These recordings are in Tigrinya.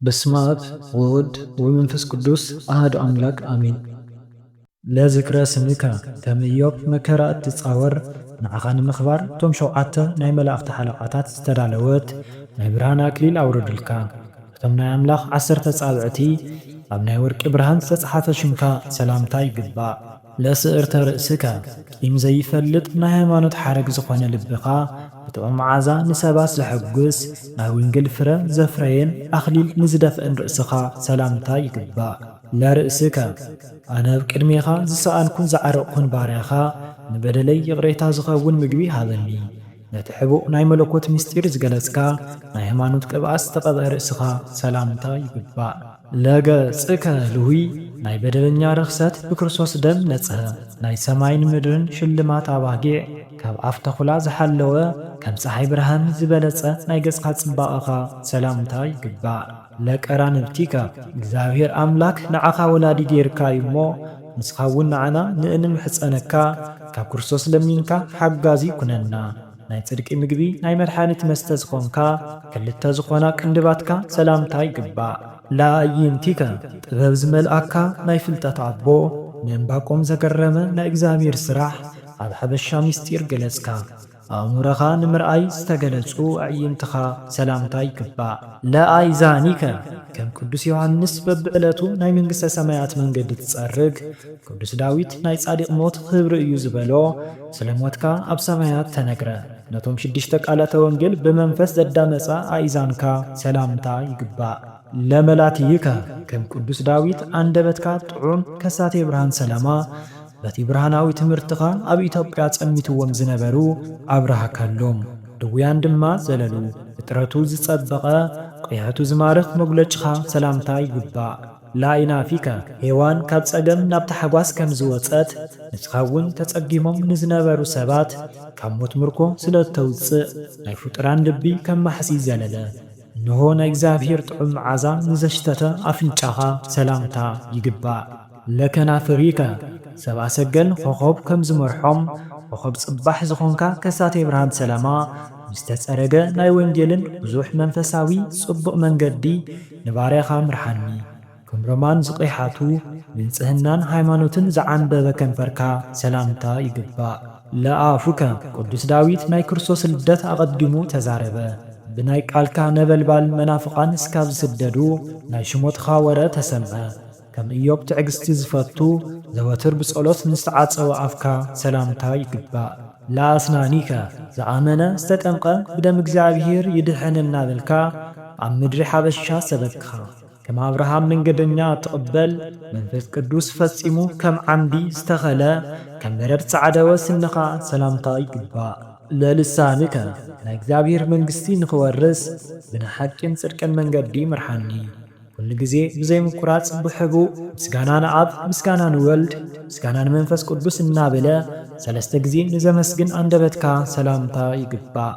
በስመ አብ ወወልድ ወመንፈስ ቅዱስ አሐዱ አምላክ አሜን። ለዝክረ ስምከ ከም ኢዮብ መከራ እትጻወር ንዓኻ ንምኽባር እቶም 7 ናይ መላእኽቲ ሓለቓታት ዝተዳለወት ናይ ብርሃን አክሊል አውርድልካ። እቶም ናይ ኣምላኽ 10 ጻብዕቲ ኣብ ናይ ወርቂ ብርሃን ዝተጻሕፈ ሽምካ ሰላምታ ይግባእ። ለስዕርተ ርእስከ ቂም ዘይፈልጥ ናይ ሃይማኖት ሓረግ ዝኾነ ልብኻ ብጥዑም መዓዛ ንሰባት ዘሐጉስ ናይ ወንጌል ፍረ ዘፍረየን ኣኽሊል ንዝደፍአን ርእስኻ ሰላምታ ይግባእ። ለርእስከ ኣነ ኣብ ቅድሜኻ ዝሰኣንኩን ዝዓረቕኩን ባርያኻ ንበደለይ ይቕሬታ ዝኸውን ምግቢ ሃበኒ። ነቲ ሕቡእ ናይ መለኮት ምስጢር ዝገለጽካ ናይ ሃይማኖት ቅብኣት ዝተቐብአ ርእስኻ ሰላምታ ይግባእ። ለገጽከ ልሁይ ናይ በደለኛ ርኽሰት ብክርስቶስ ደም ነጽኸ ናይ ሰማይን ምድርን ሽልማት ኣባጊዕ ካብ ኣፍ ተኹላ ዝሓለወ ከም ፀሓይ ብርሃን ዝበለጸ ናይ ገጽካ ጽባቐኻ ሰላምታ ይግባእ። ለቀራንብቲከ እግዚአብሔር ኣምላክ ንዓኻ ወላዲ ጌርካ እሞ ንስኻ እውን ንዓና ንእንምሕፀነካ ካብ ክርስቶስ ለሚንካ ሓጋዚ ኩነና። ናይ ጽድቂ ምግቢ ናይ መድሓኒት መስተ ዝኾንካ ክልተ ዝኾና ቅንድባትካ ሰላምታ ይግባእ። ለአዕይንቲከ ጥበብ ዝመልአካ ናይ ፍልጠት ኣቦ ንዕንባቆም ዘገረመ ናይ እግዚአብሔር ስራሕ ኣብ ሓበሻ ምስጢር ገለጽካ። ኣእሙረኻ ንምርኣይ ዝተገለጹ ኣዕይንትኻ ሰላምታ ይግባእ። ለአይዛኒከ ከም ቅዱስ ዮሐንስ በብዕለቱ ናይ መንግሥተ ሰማያት መንገዲ ትጸርግ ቅዱስ ዳዊት ናይ ጻዲቕ ሞት ክብሪ እዩ ዝበሎ ስለ ሞትካ ኣብ ሰማያት ተነግረ። ነቶም 6 ቃላተ ወንጌል ብመንፈስ ዘዳመጻ ኣእዛንካ ሰላምታ ይግባእ። ለመላትይከ ከም ቅዱስ ዳዊት አንደበትካ ጥዑም ከሳቴ ብርሃን ሰላማ በቲ ብርሃናዊ ትምህርትኻ ኣብ ኢትዮጵያ ጸሚትዎም ዝነበሩ ኣብርሃካሎም ድውያን ድማ ዘለሉ ፍጥረቱ ዝጸበቐ ቅያቱ ዝማርኽ መጉለጭኻ ሰላምታ ይግባእ። ለአይናፊከ ሔዋን ካብ ጸገም ናብ ታሕጓስ ከም ዝወጸት ንስኻ እውን ተጸጊሞም ንዝነበሩ ሰባት ካብ ሞት ምርኮ ስለ እተውፅእ ናይ ፍጡራን ልቢ ከም ማሕሲ ዘለለ እንሆ ናይ እግዚአብሔር ጥዑም መዓዛ ንዘሽተተ ኣፍንጫኻ ሰላምታ ይግባእ። ለከናፍሪከ ሰብአ ሰገል ኮኸብ ከም ዝመርሖም ኮኸብ ጽባሕ ዝኾንካ ከሳቴ ብርሃን ሰላማ ምስተጸረገ ናይ ወንጌልን ብዙሕ መንፈሳዊ ጽቡቕ መንገዲ ንባርያኻ ምርሓኒ። ከም ሮማን ዝቕይሓቱ ንጽህናን ሃይማኖትን ዝዓንበበ ከንፈርካ ሰላምታ ይግባእ። ለአፉከ ቅዱስ ዳዊት ናይ ክርስቶስ ልደት ኣቐዲሙ ተዛረበ። ብናይ ቃልካ ነበልባል መናፍቓን እስካብ ዝስደዱ ናይ ሽሞትኻ ወረ ተሰምዐ። ከም ኢዮብ ትዕግስቲ ዝፈቱ ዘወትር ብጸሎት ንስተዓጸወ ኣፍካ ሰላምታ ይግባእ። ለአስናኒከ ዝኣመነ ዝተጠምቐ ብደም እግዚአብሔር ይድሕነና በልካ ኣብ ምድሪ ሓበሻ ሰበክኻ። ከም አብርሃም መንገደኛ ትቕበል መንፈስ ቅዱስ ፈጺሙ ከም ዓምዲ ዝተኸለ ከም በረድ ጸዓደወ ስንኻ ሰላምታ ይግባእ። ለልሳንከ ናይ እግዚአብሔር መንግሥቲ ንኽወርስ ብናሓቅን ጽድቅን መንገዲ ምርሓኒ። ኩሉ ጊዜ ብዘይ ምቁራጽ ብሕቡእ ምስጋና ንኣብ ምስጋና ንወልድ ምስጋና ንመንፈስ ቅዱስ እናበለ 3 ጊዜ ንዘመስግን አንደበትካ ሰላምታ ይግባእ።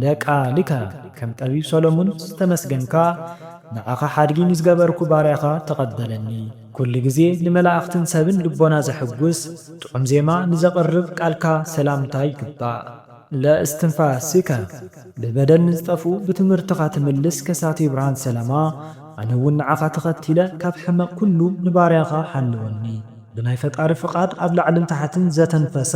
ለቃልከ ከም ጠቢብ ሰሎሞን ዝተመስገንካ ንዓኻ ሓድጊ ንዝገበርኩ ባርያኻ ተቐበለኒ። ኩሉ ጊዜ ንመላእኽትን ሰብን ልቦና ዘሕጉስ ጥዑም ዜማ ንዘቕርብ ቃልካ ሰላምታ ይግባእ። ለእስትንፋስከ ብበደል ንዝጠፉ ብትምህርትኻ ትምልስ ከሳቴ ብርሃን ሰላማ ኣነ እውን ንዓኻ ተኸቲለ ካብ ሕመቕ ኩሉ ንባርያኻ ሓልወኒ። ብናይ ፈጣሪ ፍቓድ ኣብ ላዕልን ታሕትን ዘተንፈሰ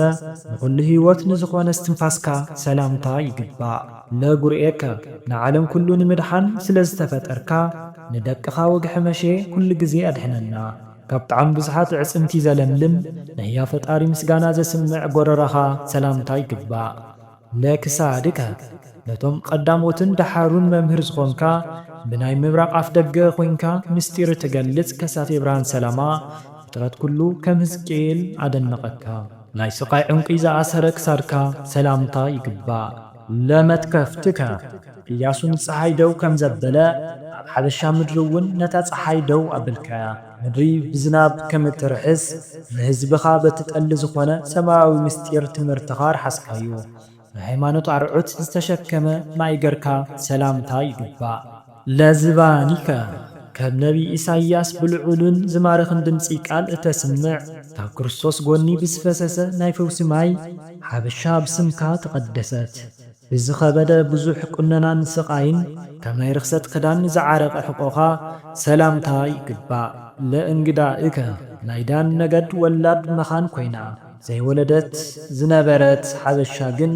ንኹሉ ህይወት ንዝኾነ እስትንፋስካ ሰላምታ ይግባእ። ለጉርኤከ ንዓለም ኩሉ ንምድሓን ስለ ዝተፈጠርካ ንደቅኻ ወግሒ መሼ ኩሉ ጊዜ ኣድሕነና። ካብ ጣዕሚ ብዙሓት ዕጽምቲ ዘለምልም ንህያ ፈጣሪ ምስጋና ዘስምዕ ጐረራኻ ሰላምታ ይግባእ። ለክሳድከ ነቶም ቀዳሞትን ደሓሩን መምህር ዝኾንካ ብናይ ምብራቕ ኣፍ ደገ ኾይንካ ምስጢር ትገልጽ ከሳቴ ብርሃን ሰላማ ፍጥረት ኩሉ ከም ሕዝቅኤል ኣደነቐካ። ናይ ስቓይ ዕንቂ ዝኣሰረ ክሳድካ ሰላምታ ይግባእ። ለመትከፍትከ ኢያሱ ንፀሓይ ደው ከም ዘበለ ኣብ ሓበሻ ምድሪ እውን ነታ ፀሓይ ደው ኣበልካያ። ምድሪ ብዝናብ ከም እትርሕስ ንህዝብኻ በትጠሊ ዝኾነ ሰማያዊ ምስጢር ትምህርትኻ ረሓስካዩ። ንሃይማኖት ኣርዑት ዝተሸከመ ማእገርካ ሰላምታ ይግባእ። ለዝባኒከ ከም ነቢ ኢሳይያስ ብልዑልን ዝማርኽን ድምፂ ቃል እተስምዕ ካብ ክርስቶስ ጎኒ ብዝፈሰሰ ናይ ፈውሲ ማይ ሓበሻ ብስምካ ተቐደሰት። بزخبدا بزوح كننا نسقاين كم يرخصت خدان زعرق حقوقا سلامتاي قبا لإنقدائك نايدان نقد ولاد مخان كوينا زي ولدت زنبرت حبشاقن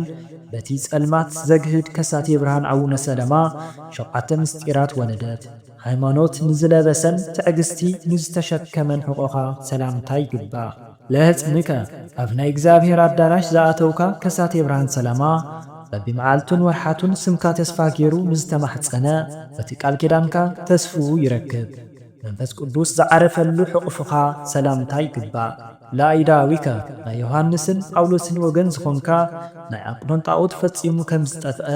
بتيس ألمات زقهد كساتي برهان عون سلما شقعت مستيرات ولدت ሃይማኖት ንዝለበሰን ትዕግስቲ ንዝተሸከመን ሕቆኻ ሰላምታ ይግባእ ለሕፅንከ ኣብ ናይ እግዚኣብሔር ኣዳራሽ ዝኣተውካ ከሳቴ ብርሃን ሰላማ በቢመዓልቱን ወርሓቱን ስምካ ተስፋ ገይሩ ንዝተማሕፀነ በቲ ቃል ኪዳንካ ተስፍኡ ይረክብ መንፈስ ቅዱስ ዝዓረፈሉ ሕቑፍኻ ሰላምታ ይግባእ ላኢዳዊከ ናይ ዮሃንስን ጳውሎስን ወገን ዝኾንካ ናይ ኣጵኖንጣዖት ፈጺሙ ከም ዝጠፍአ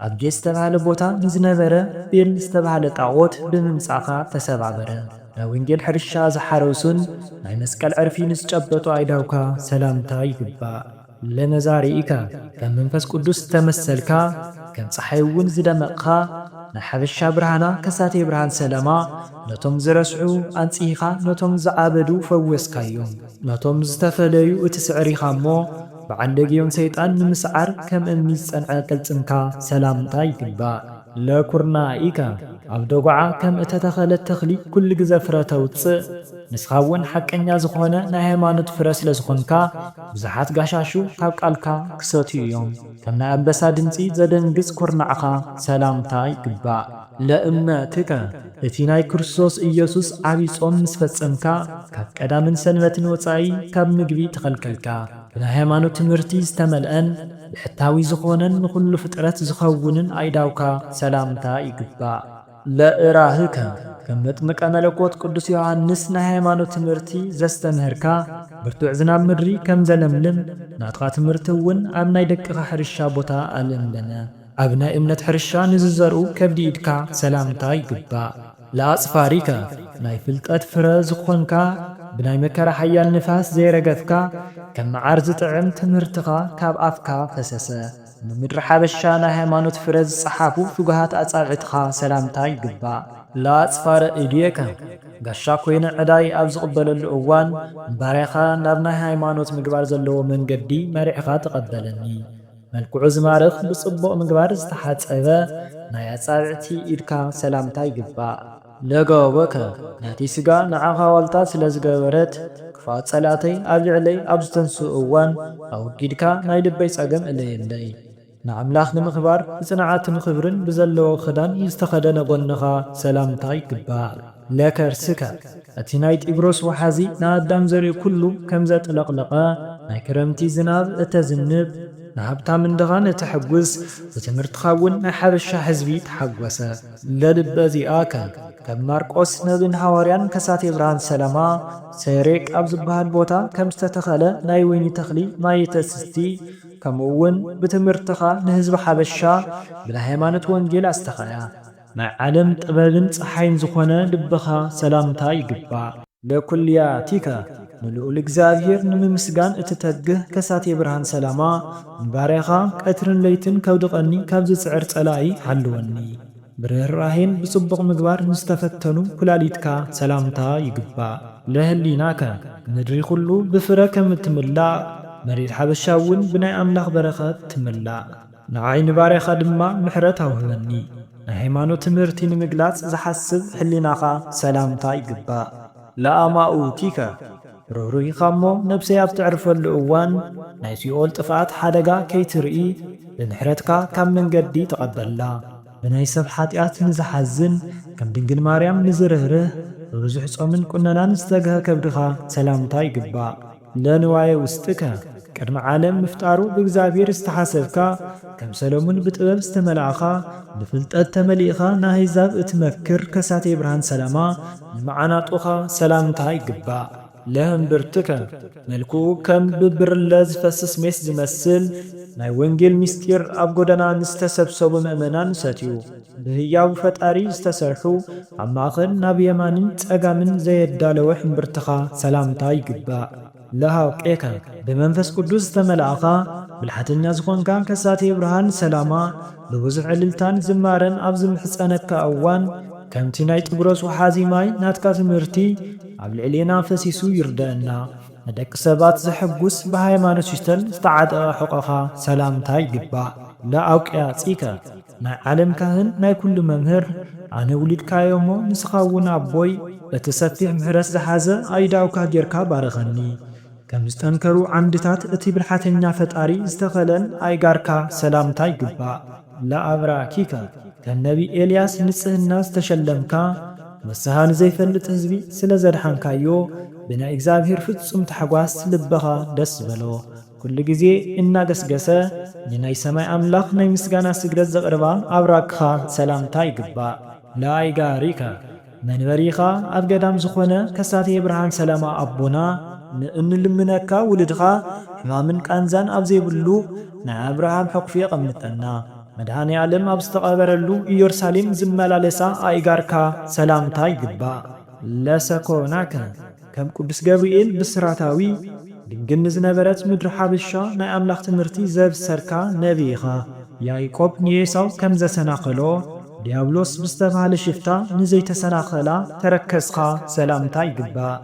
ኣብ ጌስ ዝተባሃለ ቦታ ንዝነበረ ቤል ዝተባሃለ ጣዖት ብምምጻኻ ተሰባበረ ናይ ወንጌል ሕርሻ ዝሓረሱን ናይ መስቀል ዕርፊ ንዝጨበጡ ኣይዳውካ ሰላምታ ይግባእ ለመዛሪኢካ ከም መንፈስ ቅዱስ ተመሰልካ ከም ፀሓይ እውን ዝደመቕኻ ናይ ሓበሻ ብርሃና ከሳቴ ብርሃን ሰላማ ነቶም ዝረስዑ ኣንጽሂኻ ነቶም ዝዓበዱ ፈወስካዮም ነቶም ዝተፈለዩ እትስዕሪኻ እሞ بعندگيون سيطان نمسعر كم امي صنع قلصنكا سلامتا يغبا لكورنا ايكا عبدوغعا كم اتتخلت تخلي كل غزا فراتوص نسخاون حقنيا زخونه نا هيمانوت فرس لزخونكا بزحات غاشاشو ካብ ቃልካ ክሰትዮም ከም ናይ ኣንበሳ ድምፂ ዘደንግጽ ኩርናዓኻ ሰላምታ ይግባእ ለእምነትከ እቲ ናይ ክርስቶስ ኢየሱስ ዓብይ ጾም ምስ ፈጸምካ ካብ ቀዳምን ሰንበትን ወጻኢ ካብ ምግቢ ተኸልከልካ ብናይ ሃይማኖት ትምህርቲ ዝተመልአን ብሕታዊ ዝኾነን ንኹሉ ፍጥረት ዝኸውንን ኣይዳውካ ሰላምታ ይግባእ ለእራህከ ከም መጥምቀ መለኮት ቅዱስ ዮሐንስ ናይ ሃይማኖት ትምህርቲ ዘስተምህርካ ብርቱዕ ዝናብ ምድሪ ከም ዘለምልም ናትኻ ትምህርቲ እውን ኣብ ናይ ደቅኻ ሕርሻ ቦታ ኣለምለነ ኣብ ናይ እምነት ሕርሻ ንዝዘርኡ ከብዲ ኢድካ ሰላምታ ይግባእ ለኣጽፋሪከ ናይ ፍልጠት ፍረ ዝኾንካ ብናይ መከራ ሓያል ንፋስ ዘይረገፍካ ከም መዓር ዝጥዕም ትምህርትኻ ካብ ኣፍካ ፈሰሰ ንምድሪ ሓበሻ ናይ ሃይማኖት ፍረ ዝጸሓፉ ፍጉሃት ኣጻብዕትኻ ሰላምታ ይግባእ ለኣጽፋረ እድየከ ጋሻ ኮይነ ዕዳይ ኣብ ዝቕበለሉ እዋን ባርያኻ ናብ ናይ ሃይማኖት ምግባር ዘለዎ መንገዲ መሪዕኻ ተቐበለኒ መልክዑ ዝማርኽ ብጽቡቕ ምግባር ዝተሓጸበ ናይ ኣጻብዕቲ ኢድካ ሰላምታ ይግባእ ለገወከ ናቲ ስጋ ንዓኻ ዋልታ ስለ ዝገበረት ክፋት ጸላተይ ኣብ ልዕለይ ኣብ ዝተንስኡ እዋን ኣውጊድካ ናይ ልበይ ጸገም እለየለይ ንኣምላኽ ንምኽባር ብጽንዓትን ክብርን ብዘለዎ ክዳን ዝተኸደነ ጐንኻ ሰላምታ ይግባእ ለከርስከ እቲ ናይ ጢግሮስ ወሓዚ ንኣዳም ዘርኢ ኩሉ ከም ዘጥለቕለቐ ናይ ክረምቲ ዝናብ እተዝንብ ንሃብታም እንድኻን እትሕጉስ ብትምህርትኻ እውን ናይ ሓበሻ ሕዝቢ ተሓጐሰ ለልበ እዚኣከ ከም ማርቆስ ነብን ሐዋርያን ከሳቴ ብርሃን ሰላማ ሰሬቅ ኣብ ዝበሃል ቦታ ከም ዝተተኸለ ናይ ወይኒ ተኽሊ ማየተስስቲ ከምኡውን ብትምህርትኻ ንህዝቢ ሓበሻ ብናይ ሃይማኖት ወንጌል ኣስተኸያ ናይ ዓለም ጥበብን ፀሓይን ዝኾነ ልብኻ ሰላምታ ይግባእ ለኩልያቲከ ንልዑል እግዚአብሔር ንምምስጋን እትተግህ ከሳቴ ብርሃን ሰላማ ንባርያኻ ቀትርን ለይትን ከውድቐኒ ካብ ዝጽዕር ጸላኢ ሓልወኒ ብርህራሄን ብጽቡቕ ምግባር ንዝተፈተኑ ኩላሊትካ ሰላምታ ይግባእ ለህሊናከ ምድሪ ኩሉ ብፍረ ከም እትምላእ መሬት ሓበሻ እውን ብናይ ኣምላኽ በረኸት ትምላእ ንዓይኒ ባርያኻ ድማ ምሕረት ኣውህበኒ ናይ ሃይማኖት ትምህርቲ ንምግላጽ ዝሓስብ ሕሊናኻ ሰላምታ ይግባእ ለኣማኡቲከ ርህሩሂኻ እሞ ነብሰይ ኣብ ትዕርፈሉ እዋን ናይ ሲኦል ጥፍኣት ሓደጋ ከይትርኢ ብምሕረትካ ካብ መንገዲ ተቐበላ ብናይ ሰብ ሓጢኣት ንዝሓዝን ከም ድንግል ማርያም ንዝርህርህ ብብዙሕ ጾምን ቁነናን ዝተገኸ ከብድኻ ሰላምታ ይግባእ ለንዋየ ውስጥከ ቅድሚ ዓለም ምፍጣሩ ብእግዚአብሔር ዝተሓሰብካ ከም ሰሎሞን ብጥበብ ዝተመልኣኻ ብፍልጠት ተመሊእኻ ንኣሕዛብ እትመክር ከሳቴ ብርሃን ሰላማ ንመዓናጡኻ ሰላምታ ይግባእ ለህንብርትከ መልክዑ ከም ብብርለ ዝፈስስ ሜስ ዝመስል ናይ ወንጌል ምስጢር ኣብ ጎደና ንዝተሰብሰቡ ምእመናን ሰትዩ ብህያው ፈጣሪ ዝተሰርሑ ኣብ ማእኸል ናብ የማንን ጸጋምን ዘየዳለወ ሕንብርትኻ ሰላምታ ይግባእ ለሃውቄከ ብመንፈስ ቅዱስ ዝተመልኣኻ ብልሓተኛ ዝኾንካ ከሳቴ ብርሃን ሰላማ ብብዙሕ ዕልልታን ዝማረን ኣብ ዝምሕፀነካ እዋን ከምቲ ናይ ጢግሮስ ወሓዚ ማይ ናትካ ትምህርቲ ኣብ ልዕልና ፈሲሱ ይርደአና ንደቂ ሰባት ዘሐጉስ ብሃይማኖት ሽተል ዝተዓጠቐ ሕቆኻ ሰላምታ ይግባእ ለአውቅያጺከ ናይ ዓለም ካህን ናይ ኩሉ መምህር ኣነ ውሊድካዮሞ ንስኻውን ኣቦይ እቲ ሰፊሕ ምሕረት ዝሓዘ ኣይዳውካ ጌርካ ባረኸኒ ከም ዝጠንከሩ ዓምድታት እቲ ብልሓተኛ ፈጣሪ ዝተኸለን ኣይጋርካ ሰላምታ ይግባእ ለኣብራኪከ ከም ነቢ ኤልያስ ንጽህና ዝተሸለምካ ንስሓ ንዘይፈልጥ ህዝቢ ስለ ዘድሓንካዮ ብናይ እግዚኣብሔር ፍጹም ተሓጓስ ልበኻ ደስ በሎ ኩሉ ጊዜ እናገስገሰ ንናይ ሰማይ ኣምላኽ ናይ ምስጋና ስግደት ዘቕርባ ኣብራክኻ ሰላምታ ይግባእ ለኣይጋሪከ መንበሪኻ ኣብ ገዳም ዝኾነ ከሳቴ ብርሃን ሰላማ ኣቦና ንእንልምነካ ውልድኻ ሕማምን ቃንዛን ኣብ ዘይብሉ ናይ ኣብርሃም ሕቑፊ የቐምጠና መድኃኔ ዓለም ኣብ ዝተቐበረሉ ኢየሩሳሌም ዝመላለሳ ኣይጋርካ ሰላምታ ይግባእ ለሰኮናከ ከም ቅዱስ ገብርኤል ብስራታዊ ድንግል ንዝነበረት ምድሪ ሓበሻ ናይ ኣምላኽ ትምህርቲ ዘብሰርካ ነቢኻ ያዕቆብ ንኤሳው ከም ዘሰናኸሎ ዲያብሎስ ብዝተባሃለ ሽፍታ ንዘይተሰናኸላ ተረከዝኻ ሰላምታ ይግባእ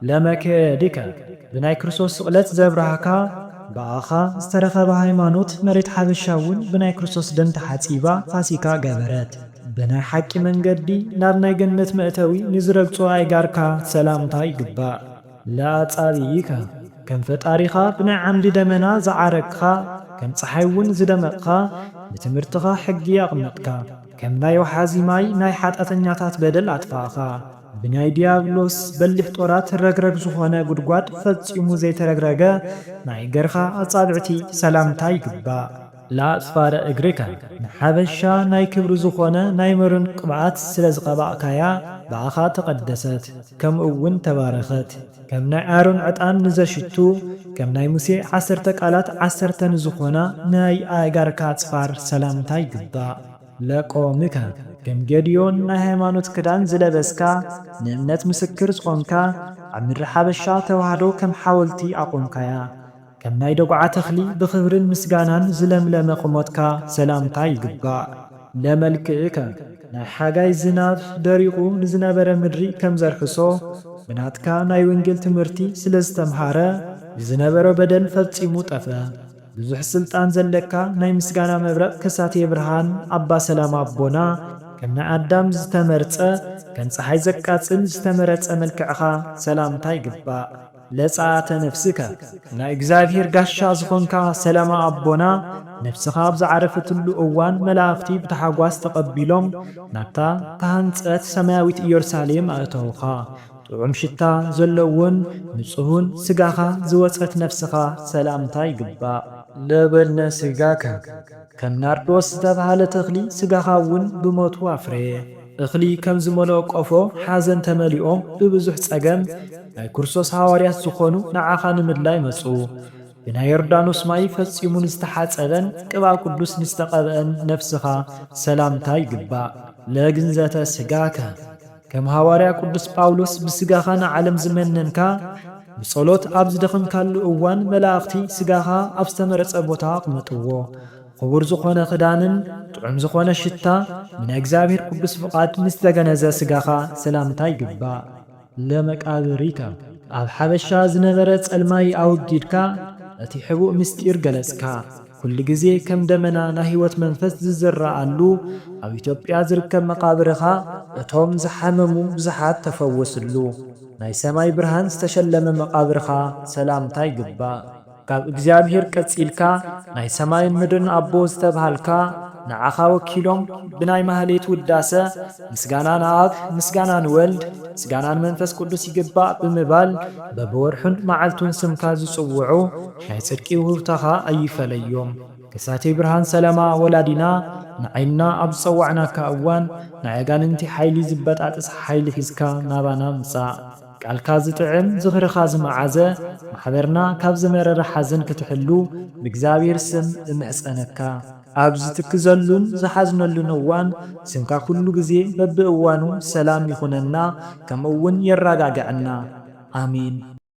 ለመክየድከ ብናይ ክርስቶስ ስቕለት ዘብራህካ በኣኻ ዝተረኸበ ሃይማኖት መሬት ሓበሻውን ብናይ ክርስቶስ ደም ተሓጺባ ፋሲካ ገበረት ብናይ ሓቂ መንገዲ ናብ ናይ ገነት መእተዊ ንዝረግጾ ኣይጋርካ ሰላምታ ይግባእ ለኣጻብይከ ከም ፈጣሪኻ ብናይ ዓምዲ ደመና ዝዓረግኻ ከም ፀሓይውን ዝደመቕኻ ብትምህርትኻ ሕጊ ኣቕመጥካ ከም ናይ ወሓዚ ማይ ናይ ሓጣተኛታት በደል ኣጥፋእኻ ብናይ ዲያብሎስ በሊሕ ጦራት ረግረግ ዝኾነ ጉድጓድ ፈጺሙ ዘይተረግረገ ናይ ገርኻ ኣጻብዕቲ ሰላምታ ይግባእ ለኣጽፋረ እግሪከ ንሓበሻ ናይ ክብሪ ዝኾነ ናይ መርን ቅብዓት ስለ ዝቐባእካያ በኣኻ ተቐደሰት ከምኡውን ተባረኸት ከም ናይ ኣሮን ዕጣን ንዘሽቱ ከም ናይ ሙሴ 10 ቃላት 10 ንዝኾና ናይ ኣይጋርካ ጽፋር ሰላምታ ይግባእ ለቆምከ ከም ጌድዮን ናይ ሃይማኖት ክዳን ዝለበስካ ንእምነት ምስክር ዝኾንካ ኣብ ምድሪ ሓበሻ ተዋህዶ ከም ሓወልቲ ኣቆምካያ ከም ናይ ደጉዓ ተኽሊ ብኽብርን ምስጋናን ዝለምለመ ቁሞትካ ሰላምታ ይግባእ ለመልክዕከ ናይ ሓጋይ ዝናብ ደሪቑ ንዝነበረ ምድሪ ከም ዘርሕሶ ብናትካ ናይ ወንጌል ትምህርቲ ስለ ዝተምሃረ ዝነበረ በደል ፈጺሙ ጠፈ ብዙሕ ስልጣን ዘለካ ናይ ምስጋና መብረቕ ከሳቴ ብርሃን ኣባ ሰላም ኣቦና ከም ናይ ኣዳም ዝተመርጸ ከም ፀሓይ ዘቃጽል ዝተመረጸ መልክዕኻ ሰላምታ ይግባእ ለጻአተ ነፍስከ ናይ እግዚአብሔር ጋሻ ዝኾንካ ሰላማ ኣቦና ነፍስኻ ኣብ ዝዓረፈትሉ እዋን መላእኽቲ ብተሓጓስ ተቐቢሎም ናብታ ተሃንጸት ሰማያዊት ኢየሩሳሌም ኣእተውኻ ጥዑም ሽታ ዘለውን ንጹህን ስጋኻ ዝወፀት ነፍስኻ ሰላምታ ይግባእ ለበልነ ስጋከ ከም ናርዶስ ዝተባሃለ ተኽሊ ስጋኻ እውን ብሞቱ ኣፍሬ እኽሊ ከም ዝመልኦ ቆፎ ሓዘን ተመሊኦም ብብዙሕ ጸገም ናይ ክርስቶስ ሐዋርያት ዝኾኑ ንዓኻ ንምድላይ መጹ ብናይ ዮርዳኖስ ማይ ፈጺሙ ንዝተሓጸበን ቅባ ቅዱስ ንዝተቐብአን ነፍስኻ ሰላምታ ይግባእ ለግንዘተ ስጋከ ከም ሐዋርያ ቅዱስ ጳውሎስ ብስጋኻ ንዓለም ዝመነንካ ብጸሎት ኣብ ዝደኸምካሉ እዋን መላእኽቲ ስጋኻ ኣብ ዝተመረጸ ቦታ ኣቕመጥዎ ክቡር ዝኾነ ክዳንን ጥዑም ዝኾነ ሽታ ምን እግዚአብሔር ቅዱስ ፍቓድ ምስ ተገነዘ ስጋኻ ሰላምታ ይግባእ ለመቃብሪከ ኣብ ሓበሻ ዝነበረ ጸልማይ ኣውጊድካ እቲ ሕቡእ ምስጢር ገለጽካ ኩሉ ጊዜ ከም ደመና ናይ ሕይወት መንፈስ ዝዝረኣሉ ኣብ ኢትዮጵያ ዝርከብ መቃብርኻ እቶም ዝሓመሙ ብዙሓት ተፈወስሉ ናይ ሰማይ ብርሃን ዝተሸለመ መቃብርኻ ሰላምታ ይግባእ ካብ እግዚአብሔር ቀጺልካ ናይ ሰማይን ምድርን ኣቦ ዝተብሃልካ ንዓኻ ወኪሎም ብናይ ማህሌት ውዳሰ ምስጋና ንኣብ ምስጋና ንወልድ ምስጋና ንመንፈስ ቅዱስ ይግባእ ብምባል በብወርሑን መዓልቱን ስምካ ዝጽውዑ ናይ ጽድቂ ውህብታኻ ኣይፈለዮም ከሳቴ ብርሃን ሰላማ ወላዲና ንዓይንና ኣብ ዝጸዋዕናካ እዋን ናይ ኣጋንንቲ ሓይሊ ዝበጣጥስ ሓይሊ ሒዝካ ናባና ምጻእ ቃልካ ዝጥዕም ዝኽርኻ ዝመዓዘ ማሕበርና ካብ ዝመረረ ሓዘን ክትሕሉ ብእግዚአብሔር ስም እምሕፀነካ ኣብ ዝትክዘሉን ዝሓዝነሉን እዋን ስምካ ኩሉ ጊዜ በብእዋኑ ሰላም ይኹነና ከምኡውን የራጋግዐና አሜን።